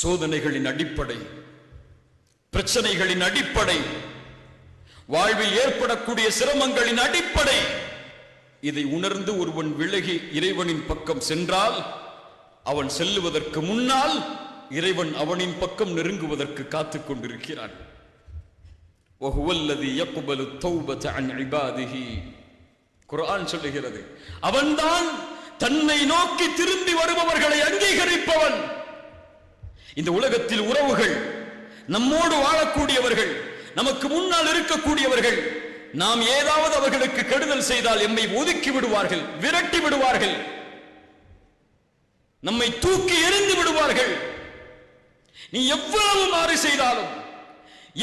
சோதனைகளின் அடிப்படை, பிரச்சனைகளின் அடிப்படை, வாழ்வில் ஏற்படக்கூடிய சிரமங்களின் அடிப்படை, இதை உணர்ந்து ஒருவன் விலகி இறைவனின் பக்கம் சென்றால், அவன் செல்லுவதற்கு முன்னால் இறைவன் அவனின் பக்கம் நெருங்குவதற்கு காத்துக் கொண்டிருக்கிறான். குர்ஆன் சொல்லுகிறது, அவன்தான் தன்னை நோக்கி திரும்பி வருபவர்களை அங்கீகரிப்பவன். இந்த உலகத்தில் உறவுகள், நம்மோடு வாழக்கூடியவர்கள், நமக்கு முன்னால் இருக்கக்கூடியவர்கள், நாம் ஏதாவது அவர்களுக்கு கெடுதல் செய்தால் எம்மை ஒதுக்கி விடுவார்கள், விரட்டி விடுவார்கள், நம்மை தூக்கி எறிந்து விடுவார்கள். நீ எவ்வளவு மாறு செய்தாலும்,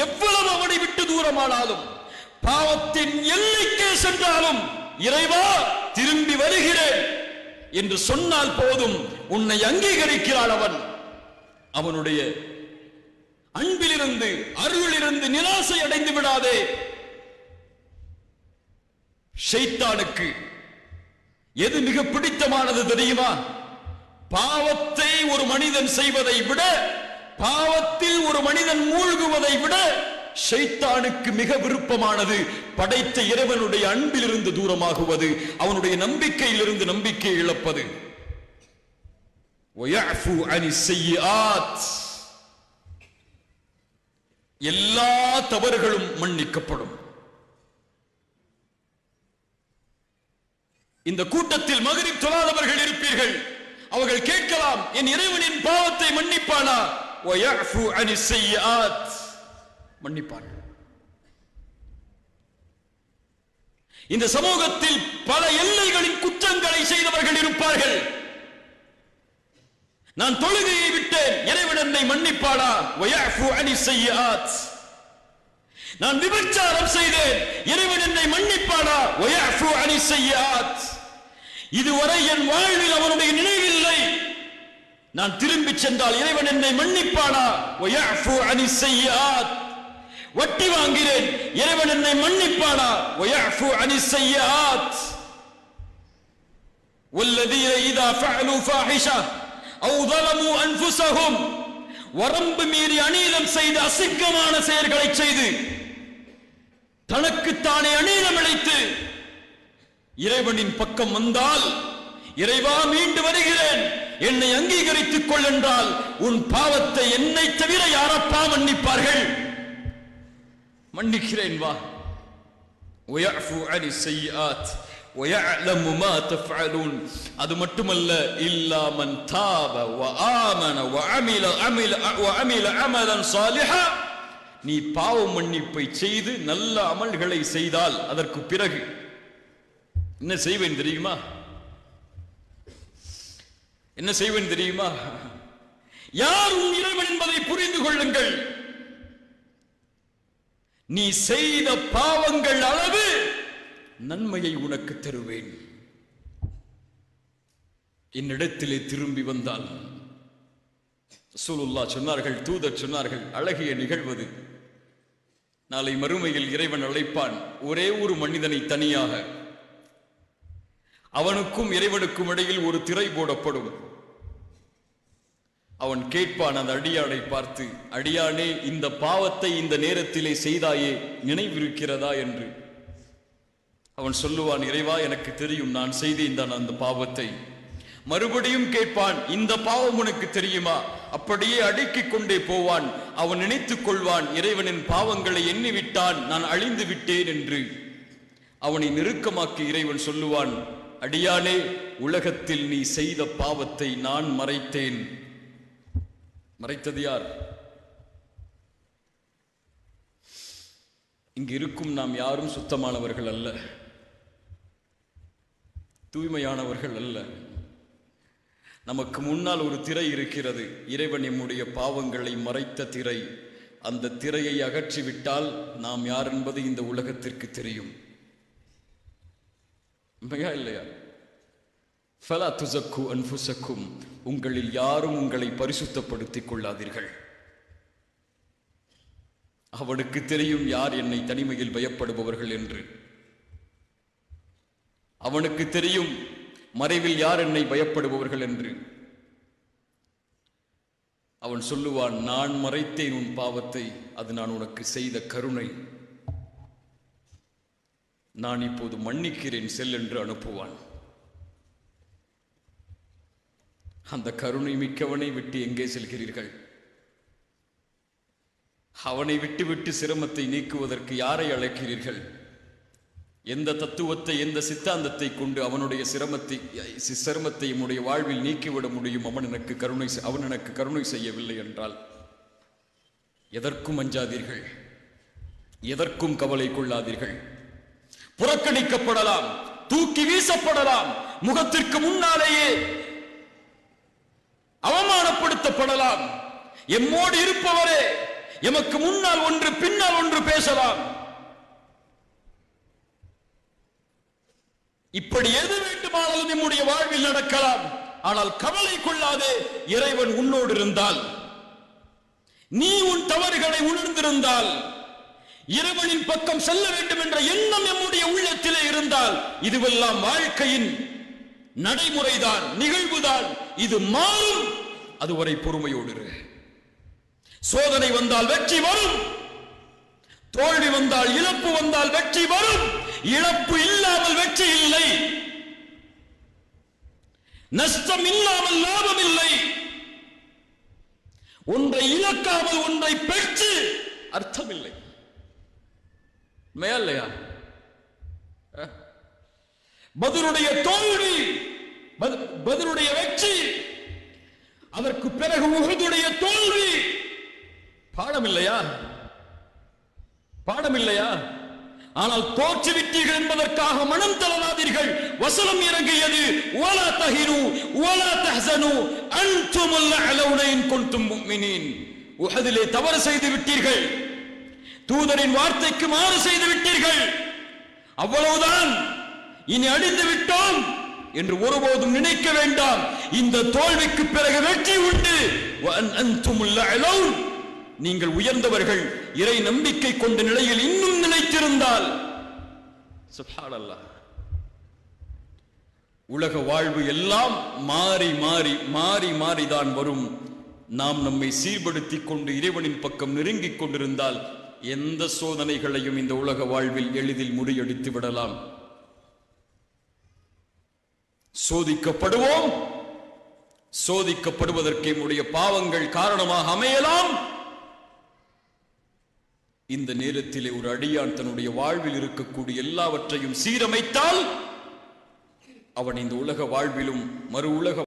எவ்வளவு அவனை விட்டு தூரமானாலும், பாவத்தின் எல்லைக்கே சென்றாலும், இறைவா திரும்பி வருகிறேன் என்று சொன்னால் போதும், உன்னை அங்கீகரிக்கிறான் அவன். அவனுடைய அன்பிலிருந்து, அருளிலிருந்து நிராசை அடைந்து விடாதே. ஷைத்தானுக்கு எது மிக பிடித்தமானது தெரியுமா? பாவத்தை ஒரு மனிதன் செய்வதை விட, பாவத்தில் ஒரு மனிதன் மூழ்குவதை விட ஷைத்தானுக்கு மிக விருப்பமானது படைத்த இறைவனுடைய அன்பிலிருந்து தூரமாகுவது, அவனுடைய நம்பிக்கையிலிருந்து நம்பிக்கை இழப்பது. எல்லா தவறுகளும் மன்னிக்கப்படும். இந்த கூட்டத்தில் மக்ரிப் தொழாதவர்கள் இருப்பீர்கள். அவர்கள் கேட்கலாம், என் இறைவனின் பாவத்தை மன்னிப்பானா? மன்னிப்பான். இந்த சமூகத்தில் பல எல்லைகளின் குற்றங்களை செய்தவர்கள் இருப்பார்கள். நான் தொழுகையை விட்டேன், இறைவன் என்னை மன்னிப்பானா? நான் விபச்சாரம் செய்தேன், இறைவன் என்னை மன்னிப்பானா? இதுவரை என் வாழ்வில் அவனுடைய நினைவில்லை, நான் திரும்பி சென்றால் இறைவன் என்னை மன்னிப்பானா? வட்டி வாங்கிறேன், இறைவன் என்னை மன்னிப்பானா? والذين إذا فعلوا فاحشة أو ظلموا أنفسهم, வரம்பு மீறி அநீதம் செய்து அசிங்கமான செயல்களை செய்து தனக்குத்தானே அநீதம் இழைத்து இறைவனின் பக்கம் வந்தால், இறைவா மீண்டு வருகிறேன், என்னை அங்கீகரித்துக் கொள் என்றால், உன் பாவத்தை என்னை தவிர யாரப்பா மன்னிப்பார்கள்? மன்னிக்கிறேன் வா. அது மட்டுமல்ல, இல்லா மன் தாப வ ஆமன வ அமில அமலன் சாலிஹா, நீ பாவ மன்னிப்பை செய்து நல்ல அமல்களை செய்தால் அதற்கு பிறகு என்ன செய்வேன் தெரியுமா? என்ன செய்வேன் தெரியுமா? யார் உன் இறைவன் என்பதை புரிந்து கொள்ளுங்கள். நீ செய்த பாவங்கள் அளவு நன்மையை உனக்கு தருவேன். என்னிடத்திலே திரும்பி வந்தால், ரசூலுல்லாஹ் சொன்னார்கள், தூதர் சொன்னார்கள், அழகிய நிகழ்வது, நாளை மறுமையில் இறைவன் அழைப்பான் ஒரே ஒரு மனிதனை தனியாக. அவனுக்கும் இறைவனுக்கும் இடையில் ஒரு திரை போடப்படும். அவன் கேட்பான் அந்த அடியானை பார்த்து, அடியானே, இந்த பாவத்தை இந்த நேரத்திலே செய்தாயே, நினைவிருக்கிறதா என்று. அவன் சொல்லுவான், இறைவா எனக்கு தெரியும், நான் செய்தேன் தான் அந்த பாவத்தை. மறுபடியும் கேட்பான், இந்த பாவம் உனக்கு தெரியுமா? அப்படியே அடுக்கிக் கொண்டே போவான். அவன் நினைத்துக் கொள்வான், இறைவனின் பாவங்களை எண்ணிவிட்டான், நான் அழிந்து விட்டேன் என்று. அவனை நெருக்கமாக்கி இறைவன் சொல்லுவான், அடியானே, உலகத்தில் நீ செய்த பாவத்தை நான் மறைத்தேன். மறைத்தது யார்? இங்கு இருக்கும் நாம் யாரும் சுத்தமானவர்கள் அல்ல, தூய்மையானவர்கள் அல்ல. நமக்கு முன்னால் ஒரு திரை இருக்கிறது, இறைவன் நம்முடைய பாவங்களை மறைத்த திரை. அந்த திரையை அகற்றிவிட்டால் நாம் யார் என்பது இந்த உலகத்திற்கு தெரியும். உண்மையா இல்லையா? ஃபலா துஸக்கு அன்ஃபுஸக்கும், உங்களில் யாரும் உங்களை பரிசுத்தப்படுத்திக் கொள்ளாதீர்கள். அவனுக்கு தெரியும் யார் என்னை தனிமையில் பயப்படுபவர்கள் என்று. அவனுக்கு தெரியும் மறைவில் யார் என்னை பயப்படுபவர்கள் என்று. அவன் சொல்லுவான், நான் மறைத்தேன் உன் பாவத்தை, அது நான் உனக்கு செய்த கருணை, நான் இப்போது மன்னிக்கிறேன், செல் என்று அனுப்புவான். அந்த கருணை மிக்கவனை விட்டு எங்கே செல்கிறீர்கள்? அவனை விட்டு விட்டு சிரமத்தை நீக்குவதற்கு யாரை அழைக்கிறீர்கள்? எந்த தத்துவத்தை, எந்த சித்தாந்தத்தை கொண்டு அவனுடைய சிரமத்தை நம்முடைய வாழ்வில் நீக்கிவிட முடியும்? அவன் எனக்கு கருணை செய்யவில்லை என்றால் எதற்கும் அஞ்சாதீர்கள், எதற்கும் கவலை கொள்ளாதீர்கள். புறக்கணிக்கப்படலாம், தூக்கி வீசப்படலாம், முகத்திற்கு முன்னாலேயே அவமானப்படுத்தப்படலாம். எம்மோடு இருப்பவரே எமக்கு முன்னால் ஒன்று பின்னால் ஒன்று பேசலாம். இப்படி எது வேண்டுமானாலும் நம்முடைய வாழ்வில் நடக்கலாம். ஆனால் கவலை கொள்ளாதே, இறைவன் உன்னோடு இருந்தால், நீ உன் தவறுகளை உணர்ந்திருந்தால், இறைவனின் பக்கம் செல்ல வேண்டும் என்ற எண்ணம் நம்முடைய உள்ளத்திலே இருந்தால், இதுவெல்லாம் வாழ்க்கையின் நடைமுறைதான், நிகழ்வுதான். இது மாறும். அதுவரை பொறுமையோடு இரு. சோதனை வந்தால் வெற்றி வரும், தோல்வி வந்தால், இழப்பு வந்தால் வெற்றி வரும். இழப்பு இல்லாமல் வெற்றி இல்லை, நஷ்டம் இல்லாமல் லாபம் இல்லை. ஒன்றை இழக்காமல் ஒன்றை பெற்று அர்த்தம் இல்லை. மேலையா பத்ருடைய தோல்வி, பத்ருடைய வெற்றி, அதற்கு பிறகு உஹதுடைய தோல்வி பாடம் இல்லையா? பாடம் இல்லையா? ஆனால் தோற்றுவிட்டீர்கள் என்பதற்காக மனம் தளராதீர்கள். வசனம் இறங்கியது, வலா தஹினு வலா தஹ்சனு அன்துமுல் அலௌன இன் குன்தும் முஃமினீன். உஹதிலே தவறு செய்து விட்டீர்கள், தூதரின் வார்த்தைக்கு மாறு செய்து விட்டீர்கள், அவ்வளவுதான், இனி அழிந்து விட்டோம் என்று ஒருபோதும் நினைக்க வேண்டாம். இந்த தோல்விக்கு பிறகு வெற்றி உண்டு. அன்துமுல் அலௌன், நீங்கள் உயர்ந்தவர்கள். இறை நம்பிக்கை கொண்ட நிலையில் இன்னும் நிலைத்திருந்தால், சுப்ஹானல்லாஹ், உலக வாழ்வு எல்லாம் மாறி மாறி மாறி மாறிதான் வரும். நாம் நம்மை சீர்படுத்திக் கொண்டு இறைவனின் பக்கம் நெருங்கிக் கொண்டிருந்தால் எந்த சோதனைகளையும் இந்த உலக வாழ்வில் எளிதில் முறியடித்து விடலாம். சோதிக்கப்படுவோம், சோதிக்கப்படுவதற்கு நம்முடைய பாவங்கள் காரணமாக அமையலாம். இந்த நேரத்திலே ஒரு அடியான் தன்னுடைய வாழ்வில் இருக்கக்கூடிய எல்லாவற்றையும் சீரமைத்தால் அவன் இந்த உலக வாழ்விலும் மறு உலக